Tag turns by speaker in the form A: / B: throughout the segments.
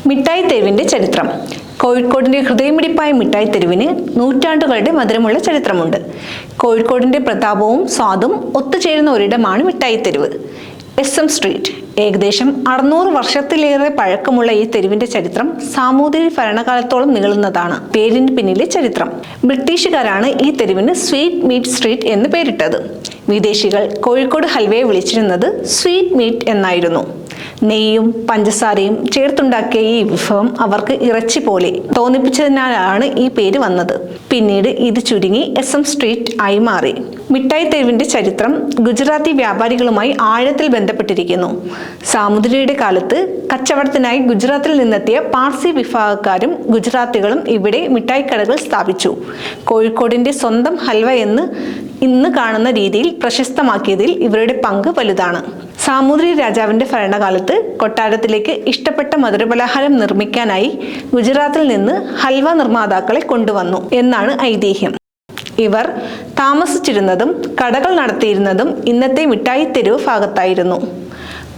A: മിഠായി തെരുവിന്റെ ചരിത്രം. കോഴിക്കോടിന്റെ ഹൃദയമിടിപ്പായ മിഠായി തെരുവിന് നൂറ്റാണ്ടുകളുടെ മധുരമുള്ള ചരിത്രമുണ്ട്. കോഴിക്കോടിന്റെ പ്രതാപവും സ്വാദും ഒത്തുചേരുന്ന ഒരിടമാണ് മിഠായി തെരുവ്. SM street. ഏകദേശം 600 വർഷത്തിലേറെ പഴക്കമുള്ള ഈ തെരുവിന്റെ ചരിത്രം സാമൂതിരി ഭരണകാലത്തോളം നീളുന്നതാണ്. പേരിന് പിന്നിലെ ചരിത്രം. ബ്രിട്ടീഷുകാരാണ് ഈ തെരുവിന് സ്വീറ്റ് മീറ്റ് സ്ട്രീറ്റ് എന്ന് പേരിട്ടത്. വിദേശികൾ കോഴിക്കോട് ഹൽവയെ വിളിച്ചിരുന്നത് സ്വീറ്റ് മീറ്റ് എന്നായിരുന്നു. നെയ്യും പഞ്ചസാരയും ചേർത്തുണ്ടാക്കിയ ഈ വിഭവം അവർക്ക് ഇറച്ചി പോലെ തോന്നിപ്പിച്ചതിനാലാണ് ഈ പേര് വന്നത്. പിന്നീട് ഇത് ചുരുങ്ങി SM സ്ട്രീറ്റ് ആയി മാറി. മിഠായി തെരുവിന്റെ ചരിത്രം ഗുജറാത്തി വ്യാപാരികളുമായി ആഴത്തിൽ ബന്ധപ്പെട്ടിരിക്കുന്നു. സാമൂതിരിയുടെ കാലത്ത് കച്ചവടത്തിനായി ഗുജറാത്തിൽ നിന്നെത്തിയ പാർസി വിഭാഗക്കാരും ഗുജറാത്തികളും ഇവിടെ മിഠായിക്കടകൾ സ്ഥാപിച്ചു. കോഴിക്കോടിന്റെ സ്വന്തം ഹൽവ എന്ന് ഇന്ന് കാണുന്ന രീതിയിൽ പ്രശസ്തമാക്കിയതിൽ ഇവരുടെ പങ്ക് വലുതാണ്. സാമൂതിരി രാജാവിന്റെ ഭരണകാലത്ത് കൊട്ടാരത്തിലേക്ക് ഇഷ്ടപ്പെട്ട മധുരപലഹാരം നിർമ്മിക്കാനായി ഗുജറാത്തിൽ നിന്ന് ഹൽവ നിർമ്മാതാക്കളെ കൊണ്ടുവന്നു എന്നാണ് ഐതിഹ്യം. ഇവർ താമസിച്ചിരുന്നതും കടകൾ നടത്തിയിരുന്നതും ഇന്നത്തെ മിഠായി തെരുവ് ഭാഗത്തായിരുന്നു.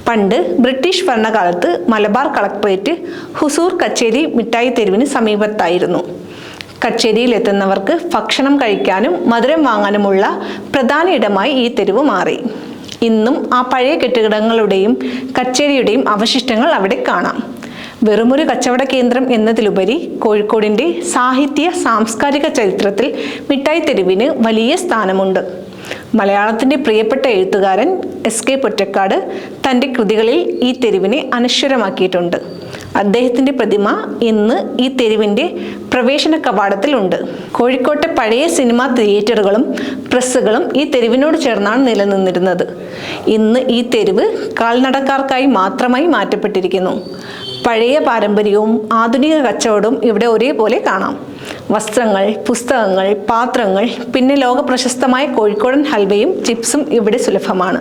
A: പണ്ട് ബ്രിട്ടീഷ് ഭരണകാലത്ത് മലബാർ കളക്ടറേറ്റ് ഹുസൂർ കച്ചേരി മിഠായി തെരുവിന് സമീപത്തായിരുന്നു. കച്ചേരിയിൽ എത്തുന്നവർക്ക് ഭക്ഷണം കഴിക്കാനും മധുരം വാങ്ങാനുമുള്ള പ്രധാന ഇടമായി ഈ തെരുവ് മാറി. ഇന്നും ആ പഴയ കെട്ടിടങ്ങളുടെയും കച്ചേരിയുടെയും അവശിഷ്ടങ്ങൾ അവിടെ കാണാം. വെറുമൊരു കച്ചവട കേന്ദ്രം എന്നതിലുപരി കോഴിക്കോടിന്റെ സാഹിത്യ സാംസ്കാരിക ചരിത്രത്തിൽ മിഠായി തെരുവിന് വലിയ സ്ഥാനമുണ്ട്. മലയാളത്തിന്റെ പ്രിയപ്പെട്ട എഴുത്തുകാരൻ SK പൊറ്റക്കാട് തൻ്റെ കൃതികളിൽ ഈ തെരുവിനെ അനശ്വരമാക്കിയിട്ടുണ്ട്. അദ്ദേഹത്തിന്റെ പ്രതിമ ഇന്ന് ഈ തെരുവിന്റെ പ്രവേശന കവാടത്തിലുണ്ട്. കോഴിക്കോട്ടെ പഴയ സിനിമാ തിയേറ്ററുകളും പ്രസ്സുകളും ഈ തെരുവിനോട് ചേർന്നാണ് നിലനിന്നിരുന്നത്. ഇന്ന് ഈ തെരുവ് കാൽനടക്കാർക്കായി മാത്രമായി മാറ്റപ്പെട്ടിരിക്കുന്നു. പഴയ പാരമ്പര്യവും ആധുനിക കച്ചവടവും ഇവിടെ ഒരേപോലെ കാണാം. വസ്ത്രങ്ങൾ, പുസ്തകങ്ങൾ, പാത്രങ്ങൾ, പിന്നെ ലോക പ്രശസ്തമായ കോഴിക്കോടൻ ഹൽവയും ചിപ്സും ഇവിടെ സുലഭമാണ്.